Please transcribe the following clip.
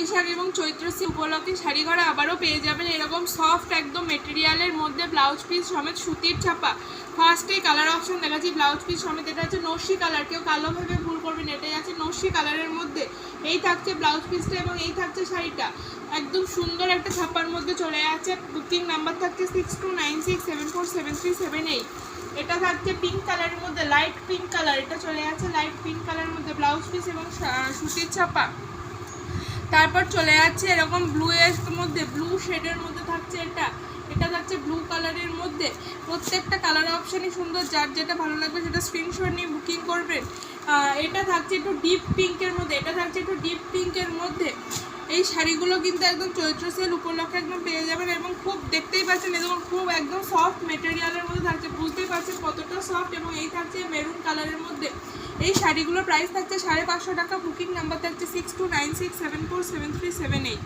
বৈশাখ এবং চৈত্র সেল উপলক্ষে শাড়ি ঘরে আবারও পেয়ে যাবেন এরকম সফট একদম মেটেরিয়ালের মধ্যে ব্লাউজ পিস সমেত সুতির ছাপা। ফার্স্টেই কালার অপশন দেখাচ্ছি ব্লাউজ পিস সমেত। এটা হচ্ছে নস্যি কালার, কেউ কালো ভেবে ভুল করবেন, এটাই আছে নস্যি কালারের মধ্যে। এই থাকছে ব্লাউজ পিসটা এবং এই থাকছে শাড়িটা। একদম সুন্দর একটা ছাপার মধ্যে চলে আছে। বুকিং নাম্বার থাকছে 6296747378। এটা থাকছে পিঙ্ক কালারের মধ্যে, লাইট পিঙ্ক কালার। এটা চলে আছে লাইট পিঙ্ক কালারের মধ্যে ব্লাউজ পিস এবং সুতির ছাপা। তারপর চলে যাচ্ছে এরকম ব্লু এর মধ্যে, ব্লু শেডের মধ্যে থাকছে এটা। এটা থাকছে ব্লু কালারের মধ্যে। প্রত্যেকটা কালার অপশানই সুন্দর, যার যেটা ভালো লাগবে সেটা স্ক্রিনশট নিয়ে বুকিং করবেন। এটা থাকছে একটু ডিপ পিঙ্কের মধ্যে, এটা থাকছে একটু ডিপ পিঙ্কের মধ্যে। এই শাড়িগুলো কিন্তু একদম চৈত্র সেল উপলক্ষে একদম পেয়ে যাবেন এবং খুব দেখতেই পাচ্ছেন এরকম খুব একদম সফট মেটেরিয়ালের মধ্যে থাকছে, বুঝতেই পারছেন কতটা সফট। এবং এই থাকছে মেরুন কালারের মধ্যে। এই শাড়িগুলোর প্রাইস থাকছে 550 টাকা। বুকিং নাম্বার থাকছে 6296747378।